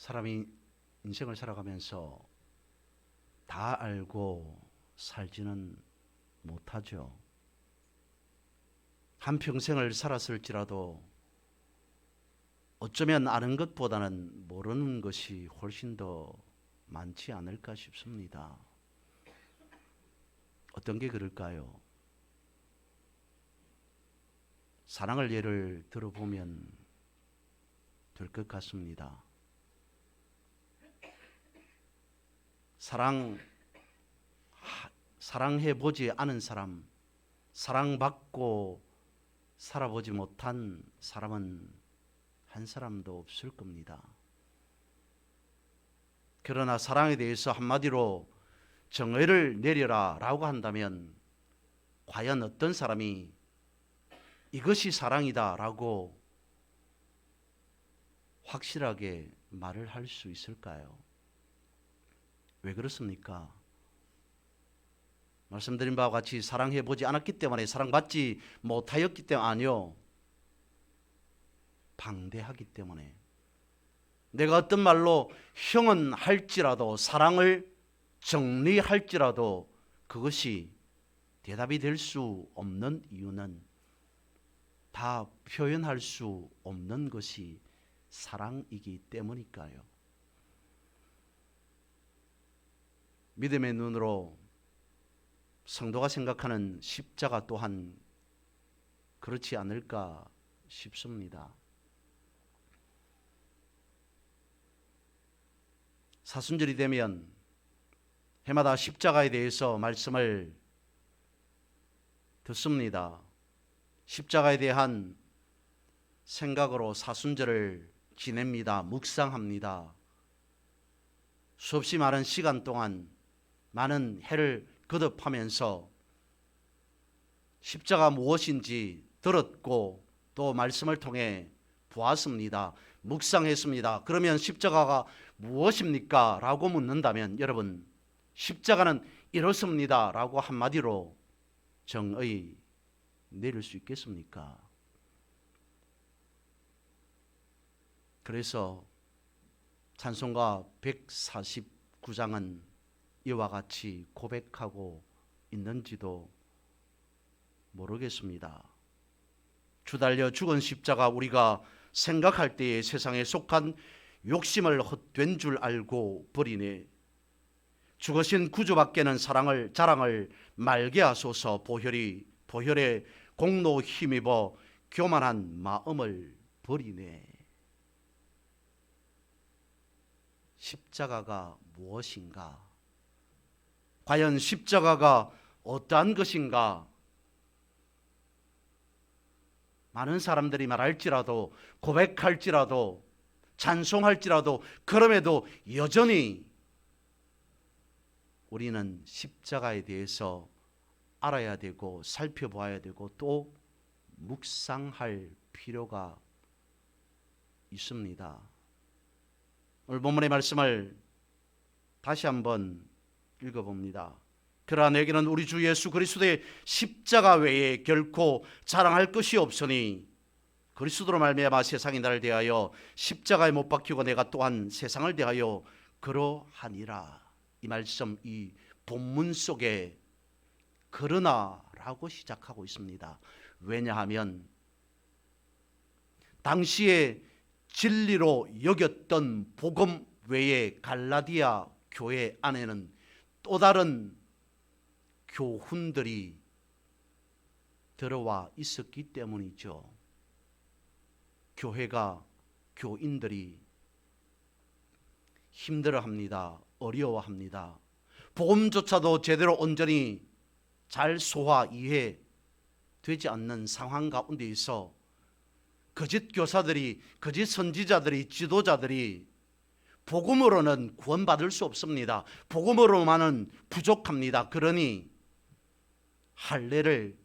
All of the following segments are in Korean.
사람이 인생을 살아가면서 다 알고 살지는 못하죠. 한평생을 살았을지라도 어쩌면 아는 것보다는 모르는 것이 훨씬 더 많지 않을까 싶습니다. 어떤 게 그럴까요? 사랑을 예를 들어보면 될 것 같습니다. 사랑해보지 않은 사람, 사랑받고 살아보지 못한 사람은 한 사람도 없을 겁니다. 그러나 사랑에 대해서 한마디로 정의를 내려라 라고 한다면 과연 어떤 사람이 이것이 사랑이다 라고 확실하게 말을 할 수 있을까요? 왜 그렇습니까? 말씀드린 바와 같이 사랑해보지 않았기 때문에, 사랑받지 못하였기 때문에, 아니요, 방대하기 때문에. 내가 어떤 말로 형언할지라도, 사랑을 정리할지라도 그것이 대답이 될 수 없는 이유는 다 표현할 수 없는 것이 사랑이기 때문일까요? 믿음의 눈으로 성도가 생각하는 십자가 또한 그렇지 않을까 싶습니다. 사순절이 되면 해마다 십자가에 대해서 말씀을 듣습니다. 십자가에 대한 생각으로 사순절을 지냅니다. 묵상합니다. 수없이 많은 시간 동안 많은 해를 거듭하면서 십자가 무엇인지 들었고 또 말씀을 통해 보았습니다. 묵상했습니다. 그러면 십자가가 무엇입니까? 라고 묻는다면 여러분, 십자가는 이렇습니다 라고 한마디로 정의 내릴 수 있겠습니까? 그래서 찬송가 149장은 이와 같이 고백하고 있는지도 모르겠습니다. 주달려 죽은 십자가, 우리가 생각할 때에 세상에 속한 욕심을 헛된 줄 알고 버리네. 죽으신 구주밖에는 사랑을 자랑을 말게 하소서. 보혈의 공로 힘입어 교만한 마음을 버리네. 십자가가 무엇인가? 과연 십자가가 어떠한 것인가? 많은 사람들이 말할지라도, 고백할지라도, 찬송할지라도, 그럼에도 여전히 우리는 십자가에 대해서 알아야 되고 살펴보아야 되고 또 묵상할 필요가 있습니다. 오늘 본문의 말씀을 다시 한번 읽어봅니다. 그러나 내게는 우리 주 예수 그리스도의 십자가 외에 결코 자랑할 것이 없으니 그리스도로 말미암아 세상이 나를 대하여 십자가에 못 박히고 내가 또한 세상을 대하여 그러하니라. 이 말씀, 이 본문 속에 그러나라고 시작하고 있습니다. 왜냐하면 당시에 진리로 여겼던 복음 외에 갈라디아 교회 안에는 또 다른 교훈들이 들어와 있었기 때문이죠. 교회가, 교인들이 힘들어합니다. 어려워합니다. 복음조차도 제대로 온전히 잘 소화, 이해되지 않는 상황 가운데에서 거짓 교사들이, 거짓 선지자들이, 지도자들이 복음으로는 구원받을 수 없습니다. 복음으로만은 부족합니다. 그러니 할례를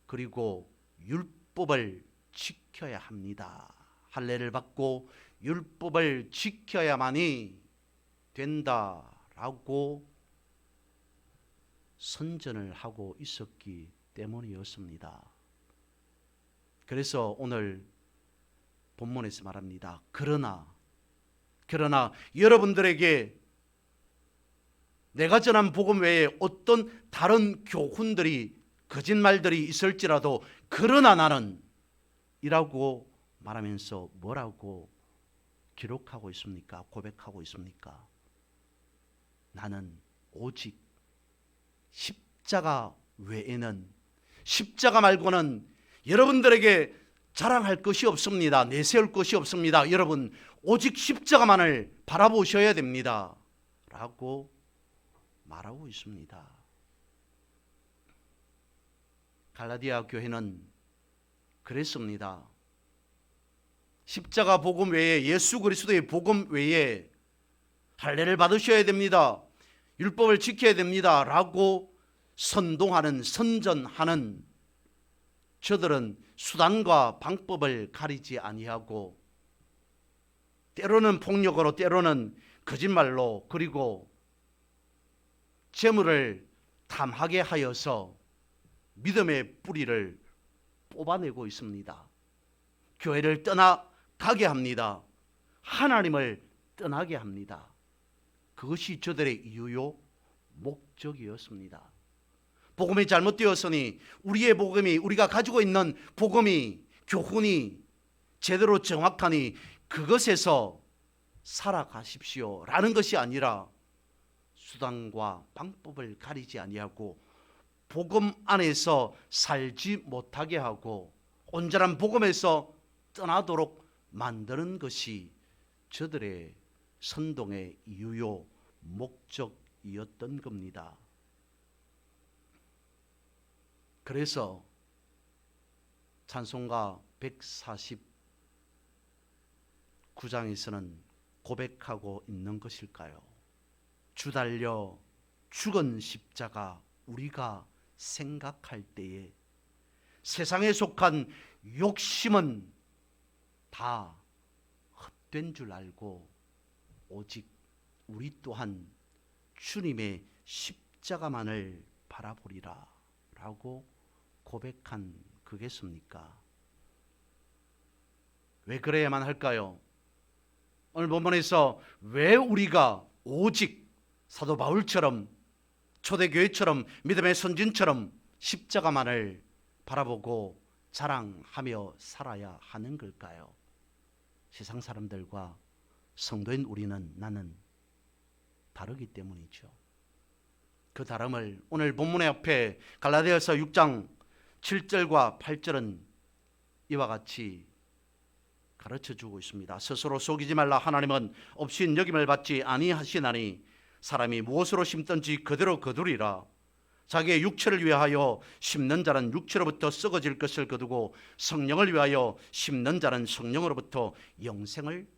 그리고 율법을 지켜야 합니다. 할례를 받고 율법을 지켜야만이 된다라고 선전을 하고 있었기 때문이었습니다. 그래서 오늘 본문에서 말합니다. 그러나 그러나 여러분들에게 내가 전한 복음 외에 어떤 다른 교훈들이 거짓말들이 있을지라도 그러나 나는 이라고 말하면서 뭐라고 기록하고 있습니까? 고백하고 있습니까? 나는 오직 십자가 외에는, 십자가 말고는 여러분들에게 자랑할 것이 없습니다. 내세울 것이 없습니다. 여러분 오직 십자가만을 바라보셔야 됩니다 라고 말하고 있습니다. 갈라디아 교회는 그랬습니다. 십자가 복음 외에, 예수 그리스도의 복음 외에 할례를 받으셔야 됩니다, 율법을 지켜야 됩니다 라고 선동하는, 선전하는 저들은 수단과 방법을 가리지 아니하고 때로는 폭력으로, 때로는 거짓말로, 그리고 재물을 탐하게 하여서 믿음의 뿌리를 뽑아내고 있습니다. 교회를 떠나가게 합니다. 하나님을 떠나게 합니다. 그것이 저들의 유효 목적이었습니다. 복음이 잘못되었으니 우리의 복음이, 우리가 가지고 있는 복음이, 교훈이 제대로 정확하니 그것에서 살아가십시오 라는 것이 아니라 수단과 방법을 가리지 아니하고 복음 안에서 살지 못하게 하고 온전한 복음에서 떠나도록 만드는 것이 저들의 선동의 유효 목적이었던 겁니다. 그래서 찬송가 149장에서는 고백하고 있는 것일까요? 주 달려 죽은 십자가 우리가 생각할 때에 세상에 속한 욕심은 다 헛된 줄 알고 오직 우리 또한 주님의 십자가만을 바라보리라 라고 고백한 그겠습니까? 왜 그래야만 할까요? 오늘 본문에서 왜 우리가 오직 사도 바울처럼, 초대교회처럼, 믿음의 선진처럼 십자가만을 바라보고 자랑하며 살아야 하는 걸까요? 세상 사람들과 성도인 우리는, 나는 다르기 때문이죠. 그 다름을 오늘 본문의 앞에 갈라디아서 6장 7절과 8절은 이와 같이 가르쳐주고 있습니다. 스스로 속이지 말라. 하나님은 없인 여김을 받지 아니하시나니 사람이 무엇으로 심든지 그대로 거두리라. 자기의 육체를 위하여 심는 자는 육체로부터 썩어질 것을 거두고 성령을 위하여 심는 자는 성령으로부터 영생을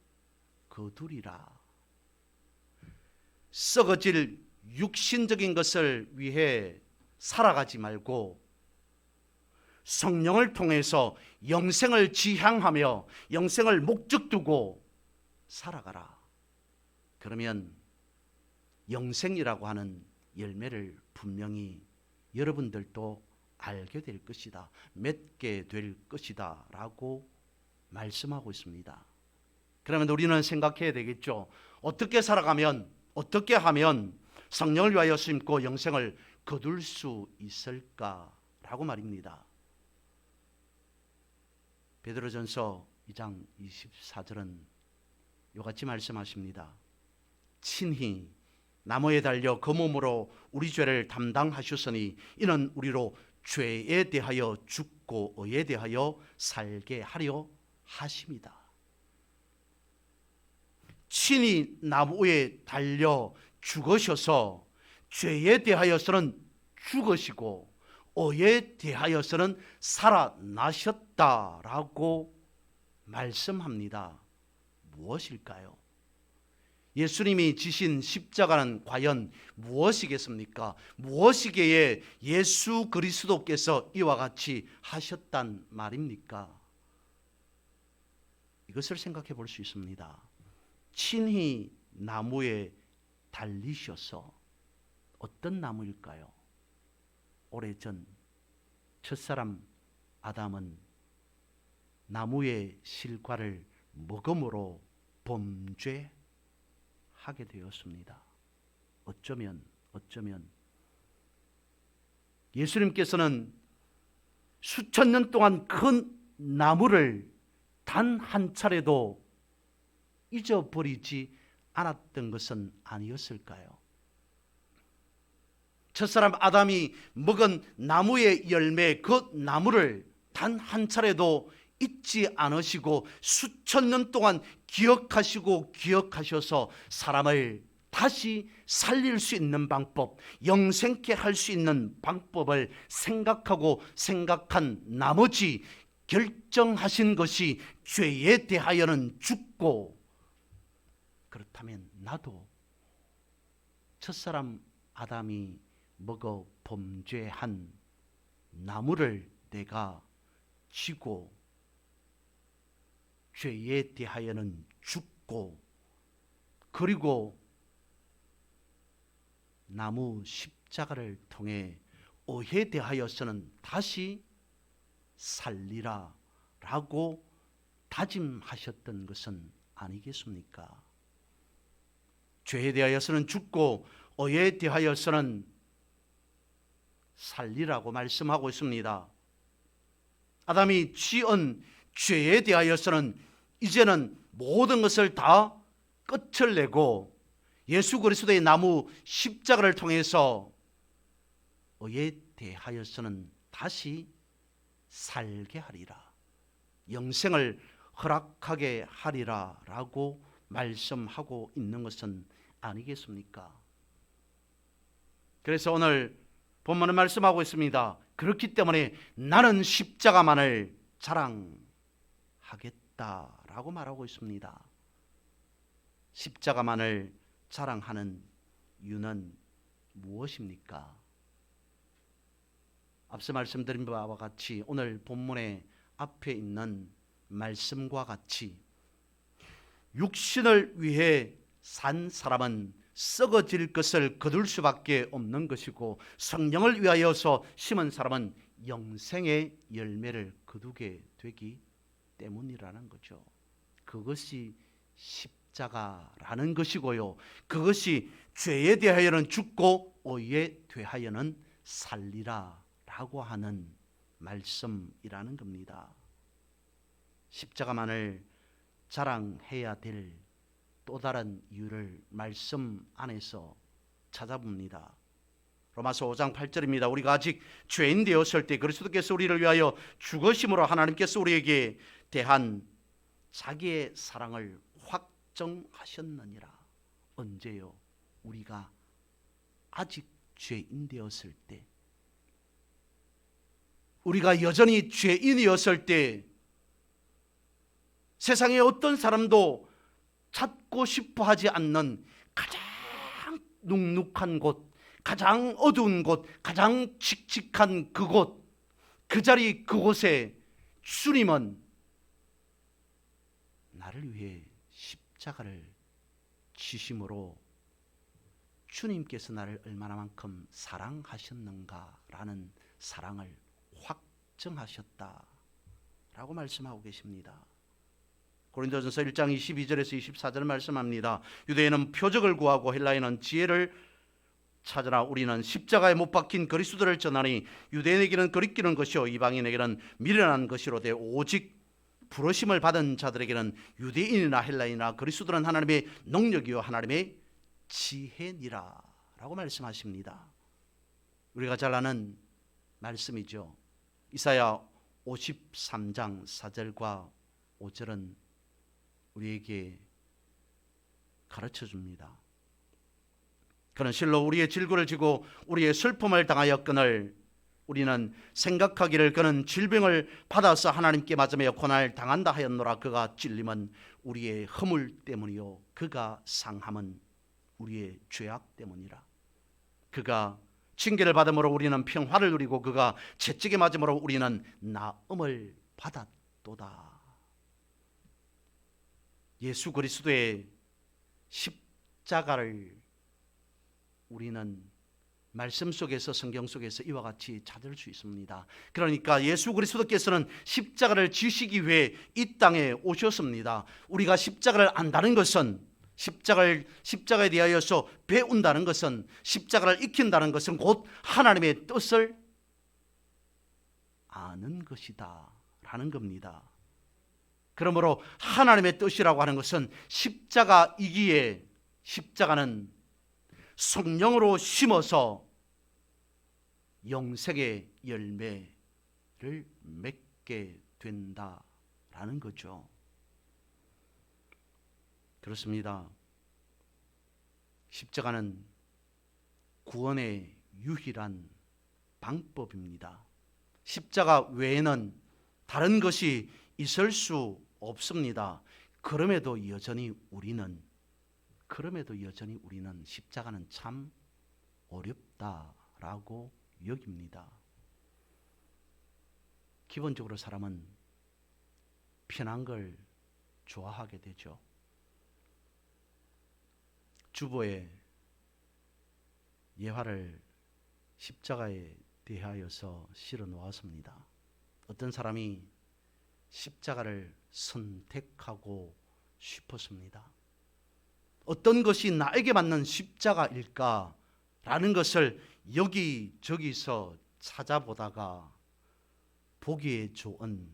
거두리라. 썩어질 육신적인 것을 위해 살아가지 말고 성령을 통해서 영생을 지향하며 영생을 목적 두고 살아가라. 그러면 영생이라고 하는 열매를 분명히 여러분들도 알게 될 것이다, 맺게 될 것이다 라고 말씀하고 있습니다. 그러면 우리는 생각해야 되겠죠. 어떻게 살아가면, 어떻게 하면 성령을 위하여 심고 영생을 거둘 수 있을까라고 말입니다. 베드로전서 2장 24절은 이같이 말씀하십니다. 친히 나무에 달려 그 몸으로 우리 죄를 담당하셨으니 이는 우리로 죄에 대하여 죽고 의에 대하여 살게 하려 하심이다. 친히 나무에 달려 죽으셔서 죄에 대하여서는 죽으시고 의에 대하여서는 살아나셨다라고 말씀합니다. 무엇일까요? 예수님이 지신 십자가는 과연 무엇이겠습니까? 무엇이기에 예수 그리스도께서 이와 같이 하셨단 말입니까? 이것을 생각해 볼 수 있습니다. 친히 나무에 달리셔서, 어떤 나무일까요? 오래전 첫사람 아담은 나무의 실과를 먹음으로 범죄하였습니다. 하게 되었습니다. 어쩌면 예수님께서는 수천 년 동안 큰 나무를 단 한 차례도 잊어버리지 않았던 것은 아니었을까요? 첫사람 아담이 먹은 나무의 열매, 그 나무를 단 한 차례도 잊지 않으시고 수천 년 동안 기억하셔서 사람을 다시 살릴 수 있는 방법, 영생케 할 수 있는 방법을 생각한 나머지 결정하신 것이 죄에 대하여는 죽고, 그렇다면 나도 첫사람 아담이 먹어 범죄한 나무를 내가 지고 죄에 대하여는 죽고, 그리고 나무 십자가를 통해 의에 대하여서는 다시 살리라 라고 다짐하셨던 것은 아니겠습니까? 죄에 대하여서는 죽고 의에 대하여서는 살리라고 말씀하고 있습니다. 아담이 지은 죄에 대하여서는 이제는 모든 것을 다 끝을 내고 예수 그리스도의 나무 십자가를 통해서 의에 대하여서는 다시 살게 하리라, 영생을 허락하게 하리라 라고 말씀하고 있는 것은 아니겠습니까? 그래서 오늘 본문은 말씀하고 있습니다. 그렇기 때문에 나는 십자가만을 자랑하겠다라고 말하고 있습니다. 십자가만을 자랑하는 이유는 무엇입니까? 앞서 말씀드린 바와 같이 오늘 본문의 앞에 있는 말씀과 같이 육신을 위해 산 사람은 썩어질 것을 거둘 수밖에 없는 것이고, 성령을 위하여서 심은 사람은 영생의 열매를 거두게 되기 때문이라는 거죠. 그것이 십자가라는 것이고요, 그것이 죄에 대하여는 죽고 의에 대하여는 살리라 라고 하는 말씀이라는 겁니다. 십자가만을 자랑해야 될 또 다른 이유를 말씀 안에서 찾아봅니다. 로마서 5장 8절입니다. 우리가 아직 죄인 되었을 때 그리스도께서 우리를 위하여 죽으심으로 하나님께서 우리에게 대한 자기의 사랑을 확정하셨느니라. 언제요? 우리가 아직 죄인 되었을 때, 우리가 여전히 죄인이었을 때, 세상의 어떤 사람도 찾고 싶어 하지 않는 가장 눅눅한 곳, 가장 어두운 곳, 가장 칙칙한 그곳, 그 자리 그곳에 주님은 나를 위해 십자가를 지심으로 주님께서 나를 얼마나만큼 사랑하셨는가라는 사랑을 확정하셨다라고 말씀하고 계십니다. 고린도전서 1장 22절에서 24절 말씀합니다. 유대인은 표적을 구하고 헬라인은 지혜를 찾으나 우리는 십자가에 못 박힌 그리스도를 전하니 유대인에게는 거리끼는 것이요 이방인에게는 미련한 것이로되 오직 부르심을 받은 자들에게는 유대인이나 헬라인이나 그리스도는 하나님의 능력이요 하나님의 지혜니라 라고 말씀하십니다. 우리가 잘 아는 말씀이죠. 이사야 53장 4절과 5절은 우리에게 가르쳐 줍니다. 그는 실로 우리의 질고를 지고 우리의 슬픔을 당하였거늘 우리는 생각하기를 그는 질병을 받아서 하나님께 맞으며 고난을 당한다 하였노라. 그가 찔림은 우리의 허물 때문이요 그가 상함은 우리의 죄악 때문이라. 그가 징계를 받음으로 우리는 평화를 누리고 그가 채찍에 맞음으로 우리는 나음을 받았도다. 예수 그리스도의 십자가를 우리는 말씀 속에서, 성경 속에서 이와 같이 찾을 수 있습니다. 그러니까 예수 그리스도께서는 십자가를 지시기 위해 이 땅에 오셨습니다. 우리가 십자가를 안다는 것은, 십자가에 대하여서 배운다는 것은, 십자가를 익힌다는 것은 곧 하나님의 뜻을 아는 것이다 라는 겁니다. 그러므로 하나님의 뜻이라고 하는 것은 십자가이기에 십자가는 성령으로 심어서 영생의 열매를 맺게 된다라는 거죠. 그렇습니다. 십자가는 구원의 유일한 방법입니다. 십자가 외에는 다른 것이 있을 수 없습니다. 그럼에도 여전히 우리는 십자가는 참 어렵다라고 여깁니다. 기본적으로 사람은 편한 걸 좋아하게 되죠. 주보에 예화를 십자가에 대하여서 실어 놓았습니다. 어떤 사람이 십자가를 선택하고 싶었습니다. 어떤 것이 나에게 맞는 십자가일까라는 것을 여기저기서 찾아보다가 보기에 좋은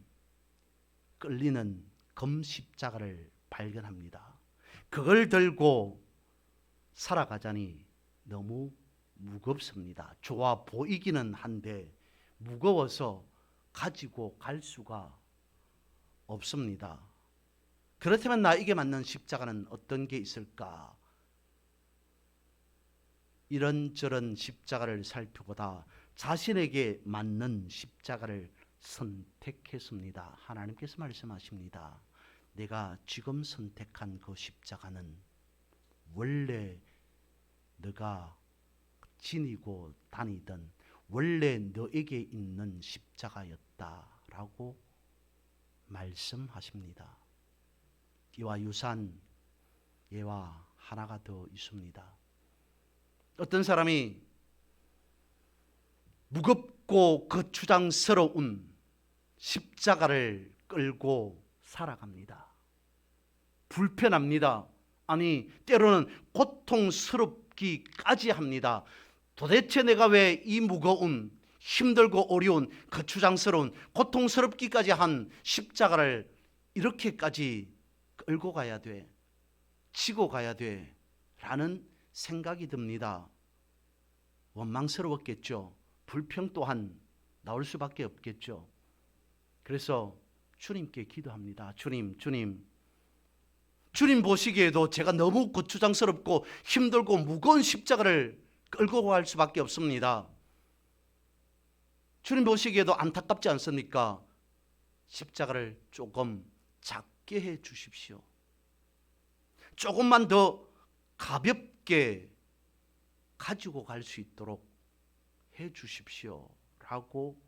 끌리는 금 십자가를 발견합니다. 그걸 들고 살아가자니 너무 무겁습니다. 좋아 보이기는 한데 무거워서 가지고 갈 수가 없습니다. 그렇다면 나에게 맞는 십자가는 어떤 게 있을까? 이런저런 십자가를 살피고다 자신에게 맞는 십자가를 선택했습니다. 하나님께서 말씀하십니다. 내가 지금 선택한 그 십자가는 원래 네가 지니고 다니던 원래 너에게 있는 십자가였다라고 말씀하십니다. 이와 유사한 예와 하나가 더 있습니다. 어떤 사람이 무겁고 거추장스러운 십자가를 끌고 살아갑니다. 불편합니다. 아니, 때로는 고통스럽기까지 합니다. 도대체 내가 왜 이 무거운, 힘들고 어려운, 거추장스러운, 고통스럽기까지 한 십자가를 이렇게까지 끌고 가야 돼, 지고 가야 돼 라는 생각이 듭니다. 원망스러웠겠죠. 불평 또한 나올 수밖에 없겠죠. 그래서 주님께 기도합니다. 주님 보시기에도 제가 너무 거추장스럽고 힘들고 무거운 십자가를 끌고 갈 수밖에 없습니다. 주님 보시기에도 안타깝지 않습니까? 십자가를 조금 작게 해 주십시오. 조금만 더 가볍게 가지고 갈 수 있도록 해 주십시오 라고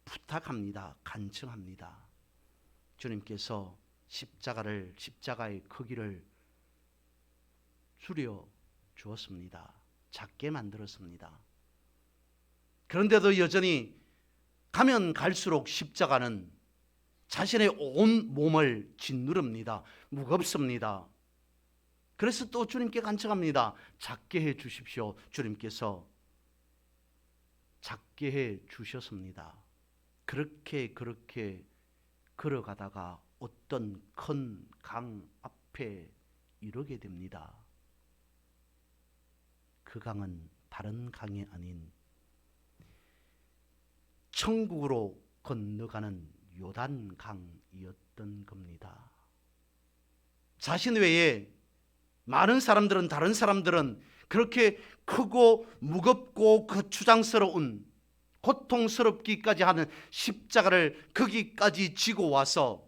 부탁합니다. 간청합니다. 주님께서 십자가의 크기를 줄여 주었습니다. 작게 만들었습니다. 그런데도 여전히 가면 갈수록 십자가는 자신의 온 몸을 짓누릅니다. 무겁습니다. 그래서 또 주님께 간청합니다. 작게 해 주십시오. 주님께서 작게 해 주셨습니다. 그렇게 걸어가다가 어떤 큰 강 앞에 이르게 됩니다. 그 강은 다른 강이 아닌 천국으로 건너가는 요단강이었던 겁니다. 자신 외에 많은 사람들은, 다른 사람들은 그렇게 크고 무겁고 거추장스러운, 고통스럽기까지 하는 십자가를 거기까지 지고 와서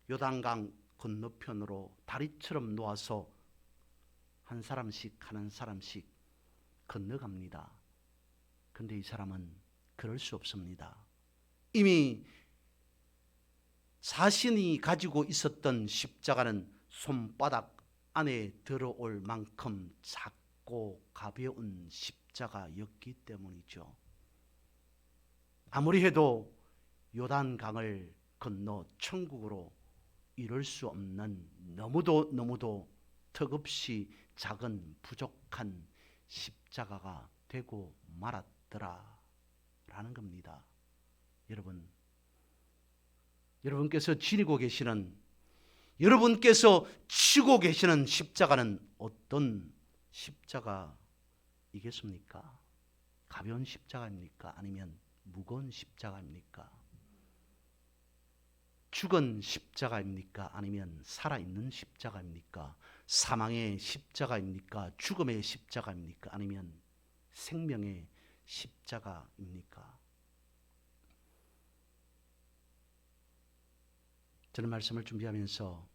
요단강 건너편으로 다리처럼 놓아서 한 사람씩 건너갑니다. 그런데 이 사람은 그럴 수 없습니다. 이미 자신이 가지고 있었던 십자가는 손바닥 안에 들어올 만큼 작고 가벼운 십자가였기 때문이죠. 아무리 해도 요단강을 건너 천국으로 이룰 수 없는 너무도 턱없이 작은 부족한 십자가가 되고 말았더라 라는 겁니다. 여러분께서 지니고 계시는, 여러분께서 치고 계시는 십자가는 어떤 십자가이겠습니까? 가벼운 십자가입니까? 아니면 무거운 십자가입니까? 죽은 십자가입니까? 아니면 살아있는 십자가입니까? 사망의 십자가입니까? 죽음의 십자가입니까? 아니면 생명의 십자가입니까? 저는 말씀을 준비하면서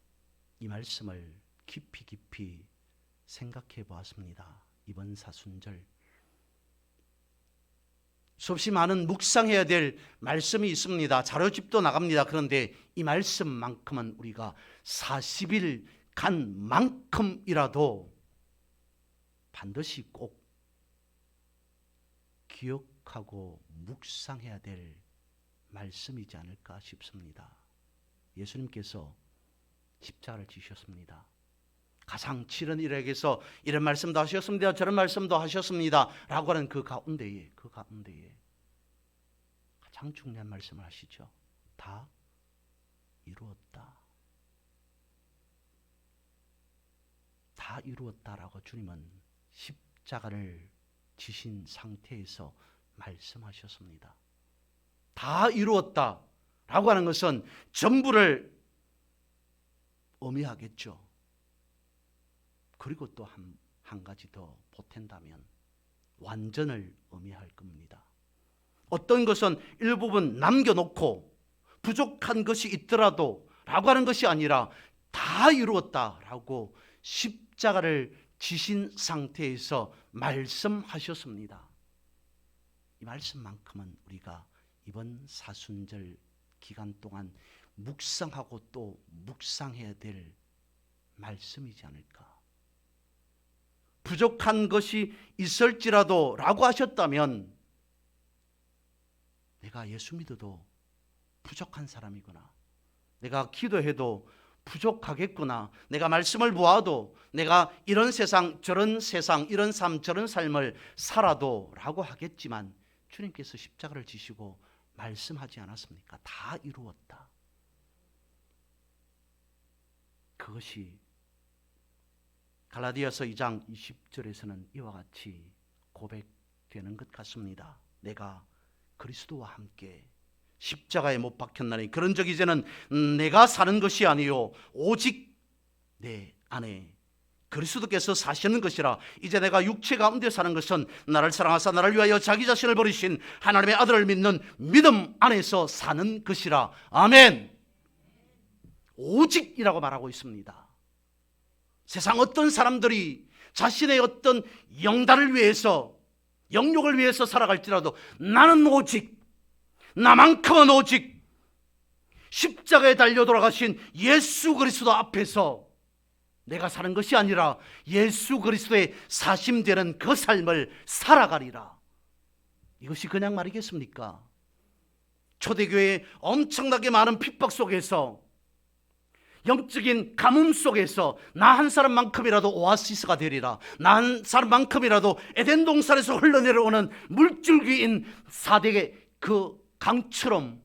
이 말씀을 깊이 생각해 보았습니다. 이번 사순절 수없이 많은 묵상해야 될 말씀이 있습니다. 자료집도 나갑니다. 그런데 이 말씀만큼은 우리가 40일 간 만큼이라도 반드시 꼭 기억하고 묵상해야 될 말씀이지 않을까 싶습니다. 예수님께서 십자가를 지셨습니다. 가장 치른 일에게서 이런 말씀도 하셨습니다. 저런 말씀도 하셨습니다. 라고 하는 그 가운데에 가장 중요한 말씀을 하시죠. 다 이루었다. 다 이루었다라고 주님은 십자가를 지신 상태에서 말씀하셨습니다. 다 이루었다라고 하는 것은 전부를 의미하겠죠. 그리고 또 한 가지 더 보탠다면 완전을 의미할 겁니다. 어떤 것은 일부분 남겨놓고 부족한 것이 있더라도 라고 하는 것이 아니라 다 이루었다라고 십자가를 지신 상태에서 말씀하셨습니다. 이 말씀만큼은 우리가 이번 사순절 기간 동안 묵상하고 또 묵상해야 될 말씀이지 않을까. 부족한 것이 있을지라도 라고 하셨다면 내가 예수 믿어도 부족한 사람이구나. 내가 기도해도 부족하겠구나. 내가 말씀을 보아도 내가 이런 세상 저런 세상 이런 삶 저런 삶을 살아도 라고 하겠지만 주님께서 십자가를 지시고 말씀하지 않았습니까? 다 이루었다. 그것이 갈라디아서 2장 20절에서는 이와 같이 고백되는 것 같습니다. 내가 그리스도와 함께 십자가에 못 박혔나니 그런즉 이제는 내가 사는 것이 아니요 오직 내 안에 그리스도께서 사시는 것이라. 이제 내가 육체 가운데 사는 것은 나를 사랑하사 나를 위하여 자기 자신을 버리신 하나님의 아들을 믿는 믿음 안에서 사는 것이라. 아멘. 오직이라고 말하고 있습니다. 세상 어떤 사람들이 자신의 어떤 영달을 위해서 영욕을 위해서 살아갈지라도 나는 오직, 나만큼은 오직 십자가에 달려 돌아가신 예수 그리스도 앞에서 내가 사는 것이 아니라 예수 그리스도의 사심되는 그 삶을 살아가리라. 이것이 그냥 말이겠습니까? 초대교회의 엄청나게 많은 핍박 속에서, 영적인 가뭄 속에서 나 한 사람만큼이라도 오아시스가 되리라. 나 한 사람만큼이라도 에덴 동산에서 흘러내려오는 물줄기인 사대의 그 강처럼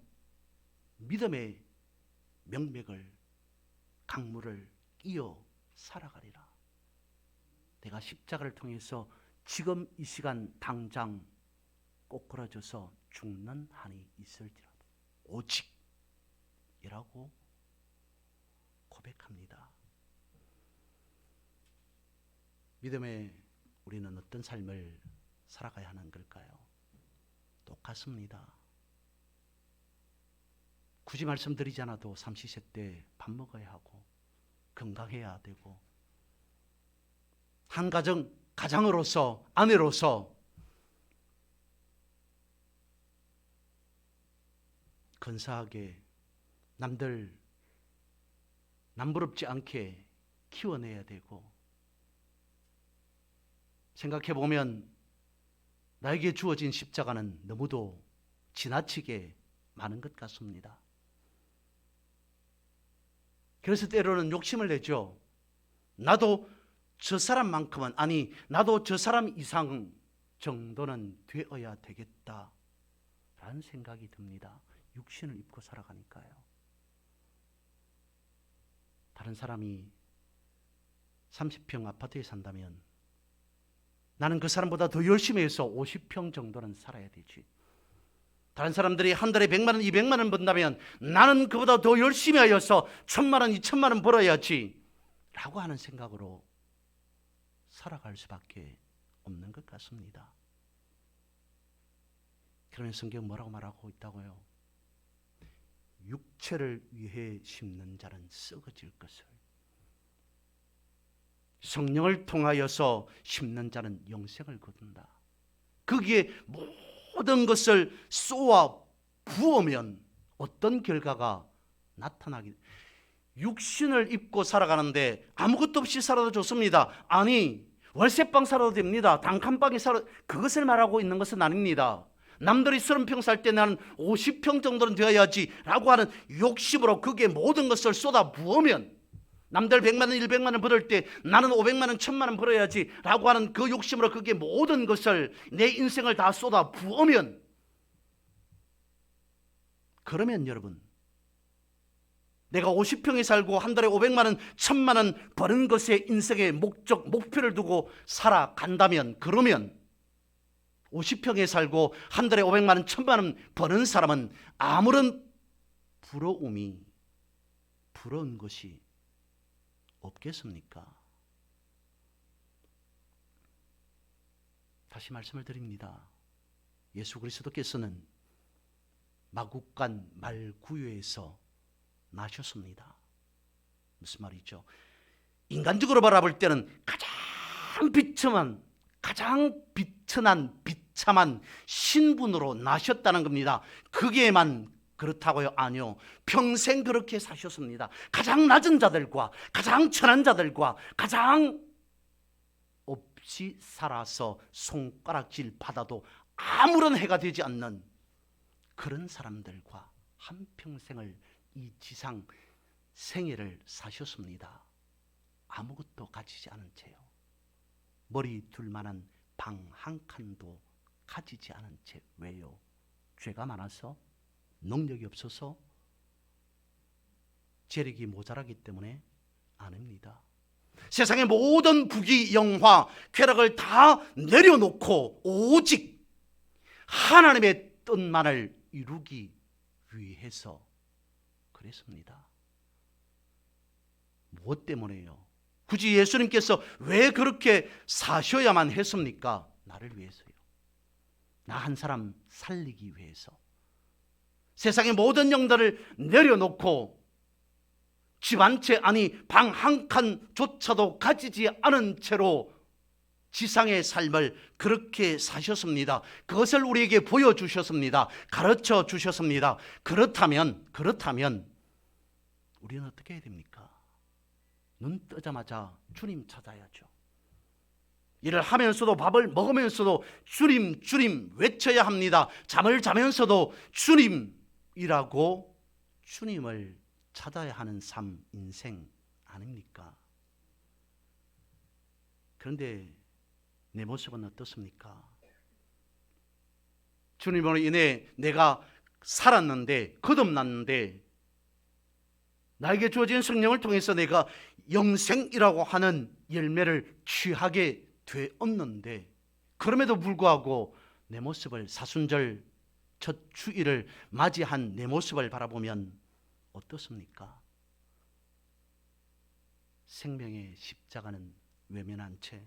믿음의 명맥을, 강물을 이어 살아가리라. 내가 십자가를 통해서 지금 이 시간 당장 꼬꾸라져서 죽는 한이 있을지라도 오직이라고 고백합니다. 믿음에 우리는 어떤 삶을 살아가야 하는 걸까요? 똑같습니다. 굳이 말씀드리지 않아도 삼시세 때 밥 먹어야 하고 건강해야 되고 한 가장으로서 아내로서 근사하게 남들 남부럽지 않게 키워내야 되고, 생각해보면 나에게 주어진 십자가는 너무도 지나치게 많은 것 같습니다. 그래서 때로는 욕심을 내죠. 나도 저 사람만큼은, 아니 나도 저 사람 이상 정도는 되어야 되겠다라는 생각이 듭니다. 육신을 입고 살아가니까요. 다른 사람이 30평 아파트에 산다면 나는 그 사람보다 더 열심히 해서 50평 정도는 살아야 되지. 다른 사람들이 한 달에 100만 원, 200만 원 번다면 나는 그보다 더 열심히 하여서 1000만 원, 2000만 원 벌어야지 라고 하는 생각으로 살아갈 수밖에 없는 것 같습니다. 그러면 성경은 뭐라고 말하고 있다고요? 육체를 위해 심는 자는 썩어질 것을, 성령을 통하여서 심는 자는 영생을 거둔다. 거기에 모든 것을 쏘아 부으면 어떤 결과가 나타나기, 육신을 입고 살아가는데 아무것도 없이 살아도 좋습니다. 아니, 월세방 살아도 됩니다. 단칸방에 살아도, 그것을 말하고 있는 것은 아닙니다. 남들이 30평 살 때 나는 50평 정도는 되어야지 라고 하는 욕심으로 거기에 모든 것을 쏟아 부으면, 남들 100만 원, 100만 원 벌을 때 나는 500만 원, 1000만 원 벌어야지 라고 하는 그 욕심으로 거기에 모든 것을, 내 인생을 다 쏟아 부으면, 그러면 여러분, 내가 50평에 살고 한 달에 500만 원, 1000만 원 버는 것에 인생의 목적, 목표를 두고 살아간다면, 그러면 50평에 살고 한 달에 500만 원, 1000만 원 버는 사람은 아무런 부러운 것이 없겠습니까? 다시 말씀을 드립니다. 예수 그리스도께서는 마국간 말구유에서 나셨습니다. 무슨 말이죠? 인간적으로 바라볼 때는 가장 비천한 비참한 신분으로 나셨다는 겁니다. 그게만 그렇다고요? 아니요. 평생 그렇게 사셨습니다. 가장 낮은 자들과 가장 천한 자들과 가장 없이 살아서 손가락질 받아도 아무런 해가 되지 않는 그런 사람들과 한평생을 이 지상 생애를 사셨습니다. 아무것도 가지지 않은 채요. 머리 둘만한 방 한 칸도 가지지 않은 채. 왜요? 죄가 많아서? 능력이 없어서? 재력이 모자라기 때문에? 아닙니다. 세상의 모든 부귀 영화 쾌락을 다 내려놓고 오직 하나님의 뜻만을 이루기 위해서 그랬습니다. 무엇 때문에요? 굳이 예수님께서 왜 그렇게 사셔야만 했습니까? 나를 위해서요. 나 한 사람 살리기 위해서. 세상의 모든 영들을 내려놓고 집 한 채, 아니 방 한 칸조차도 가지지 않은 채로 지상의 삶을 그렇게 사셨습니다. 그것을 우리에게 보여주셨습니다. 가르쳐 주셨습니다. 그렇다면 우리는 어떻게 해야 됩니까? 눈 뜨자마자 주님 찾아야죠. 일을 하면서도, 밥을 먹으면서도 주님 외쳐야 합니다. 잠을 자면서도 주님이라고 주님을 찾아야 하는 삶, 인생 아닙니까? 그런데 내 모습은 어떻습니까? 주님으로 인해 내가 살았는데, 거듭났는데, 나에게 주어진 성령을 통해서 내가 영생이라고 하는 열매를 취하게 되었는데, 그럼에도 불구하고 내 모습을, 사순절 첫 주일을 맞이한 내 모습을 바라보면 어떻습니까? 생명의 십자가는 외면한 채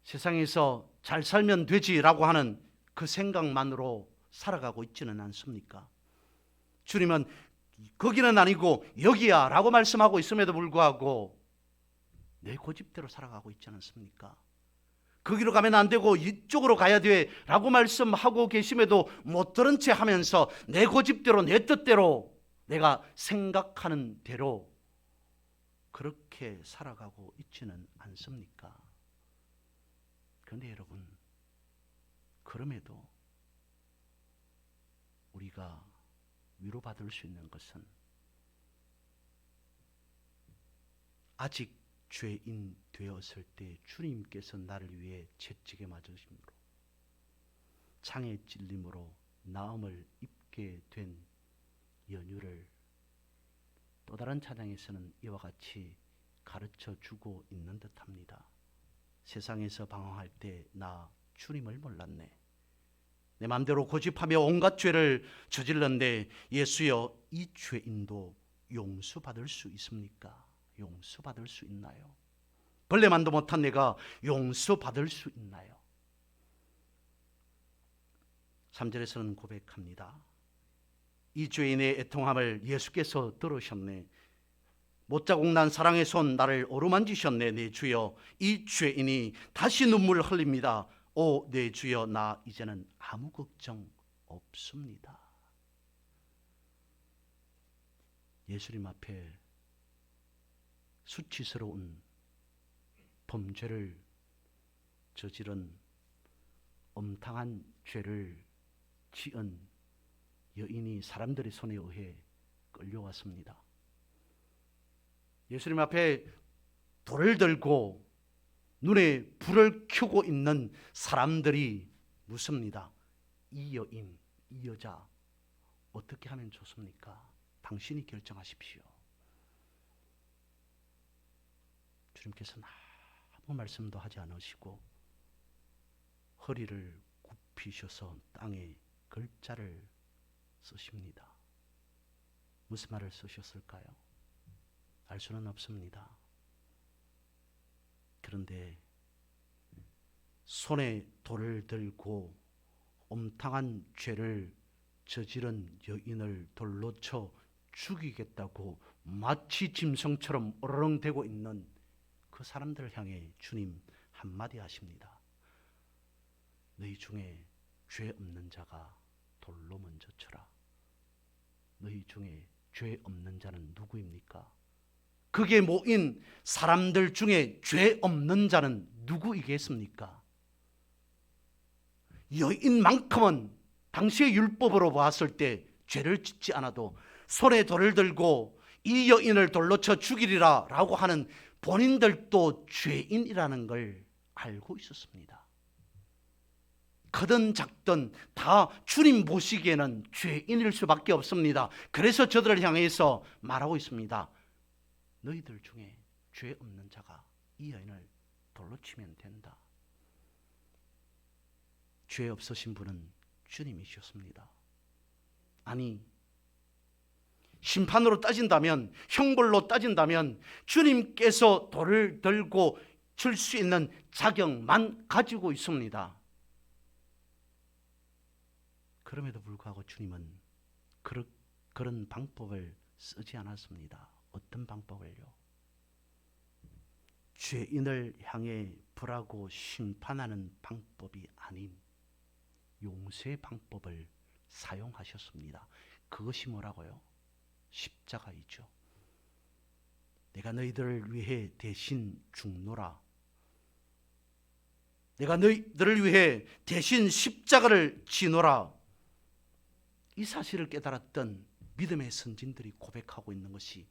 세상에서 잘 살면 되지라고 하는 그 생각만으로 살아가고 있지는 않습니까? 주님은 거기는 아니고 여기야 라고 말씀하고 있음에도 불구하고 내 고집대로 살아가고 있지 않습니까? 거기로 가면 안 되고 이쪽으로 가야 돼 라고 말씀하고 계심에도 못 들은 채 하면서 내 고집대로, 내 뜻대로, 내가 생각하는 대로 그렇게 살아가고 있지는 않습니까? 그런데 여러분, 그럼에도 우리가 위로받을 수 있는 것은 아직 죄인 되었을 때 주님께서 나를 위해 채찍에 맞으심으로 창에 찔림으로 나음을 입게 된 연유를 또 다른 찬양에서는 이와 같이 가르쳐 주고 있는 듯합니다. 세상에서 방황할 때 나 주님을 몰랐네. 내 마음대로 고집하며 온갖 죄를 저질렀는데 예수여, 이 죄인도 용서받을 수 있습니까? 용서받을 수 있나요? 벌레만도 못한 내가 용서받을 수 있나요? 3절에서는 고백합니다. 이 죄인의 애통함을 예수께서 들으셨네. 못자국 난 사랑의 손 나를 어루만지셨네. 내 주여, 이 죄인이 다시 눈물을 흘립니다. 오, 내 주여, 나 이제는 아무 걱정 없습니다. 예수님 앞에 수치스러운 범죄를 저지른 엄탕한 죄를 지은 여인이 사람들의 손에 의해 끌려왔습니다. 예수님 앞에 돌을 들고 눈에 불을 켜고 있는 사람들이 묻습니다. 이 여인, 이 여자 어떻게 하면 좋습니까? 당신이 결정하십시오. 주님께서는 아무 말씀도 하지 않으시고 허리를 굽히셔서 땅에 글자를 쓰십니다. 무슨 말을 쓰셨을까요? 알 수는 없습니다. 그런데 손에 돌을 들고 엄탕한 죄를 저지른 여인을 돌로 쳐 죽이겠다고 마치 짐승처럼 어르렁대고 있는 그 사람들을 향해 주님 한마디 하십니다. 너희 중에 죄 없는 자가 돌로 먼저 쳐라. 너희 중에 죄 없는 자는 누구입니까? 거기에 모인 사람들 중에 죄 없는 자는 누구이겠습니까? 여인만큼은 당시의 율법으로 봤을 때 죄를 짓지 않아도 손에 돌을 들고 이 여인을 돌로 쳐 죽이리라 라고 하는 본인들도 죄인이라는 걸 알고 있었습니다. 크든 작든 다 주님 보시기에는 죄인일 수밖에 없습니다. 그래서 저들을 향해서 말하고 있습니다. 너희들 중에 죄 없는 자가 이 여인을 돌로 치면 된다. 죄 없으신 분은 주님이셨습니다. 아니, 심판으로 따진다면, 형벌로 따진다면 주님께서 돌을 들고 칠 수 있는 자격만 가지고 있습니다. 그럼에도 불구하고 주님은 그런 방법을 쓰지 않았습니다. 어떤 방법을요? 죄인을 향해 벌하고 심판하는 방법이 아닌 용서의 방법을 사용하셨습니다. 그것이 뭐라고요? 십자가이죠. 내가 너희들을 위해 대신 죽노라. 내가 너희들을 위해 대신 십자가를 지노라. 이 사실을 깨달았던 믿음의 선진들이 고백하고 있는 것이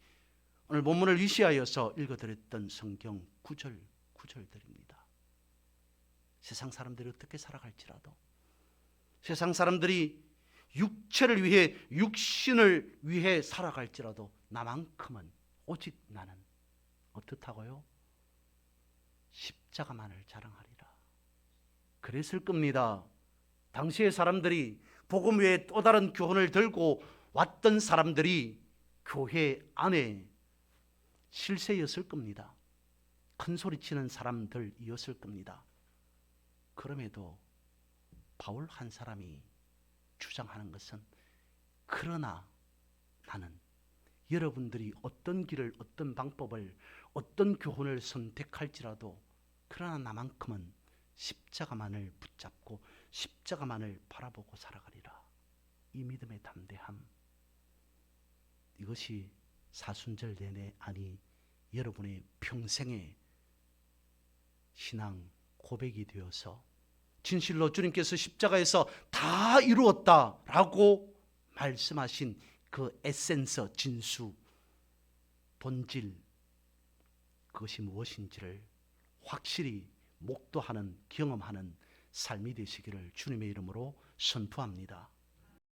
오늘 본문을 위시하여서 읽어드렸던 성경 구절들입니다. 세상 사람들이 어떻게 살아갈지라도, 세상 사람들이 육체를 위해, 육신을 위해 살아갈지라도 나만큼은, 오직 나는 어떻다고요? 십자가만을 자랑하리라. 그랬을 겁니다. 당시의 사람들이 복음 외에 또 다른 교훈을 들고 왔던 사람들이 교회 안에 실세였을 겁니다. 큰 소리치는 사람들이었을 겁니다. 그럼에도 바울 한 사람이 주장하는 것은, 그러나 나는 여러분들이 어떤 길을, 어떤 방법을, 어떤 교훈을 선택할지라도 그러나 나만큼은 십자가만을 붙잡고 십자가만을 바라보고 살아가리라. 이 믿음의 담대함, 이것이 사순절 내내, 아니 여러분의 평생의 신앙 고백이 되어서 진실로 주님께서 십자가에서 다 이루었다라고 말씀하신 그 에센스, 진수, 본질, 그것이 무엇인지를 확실히 목도하는 경험하는 삶이 되시기를 주님의 이름으로 선포합니다.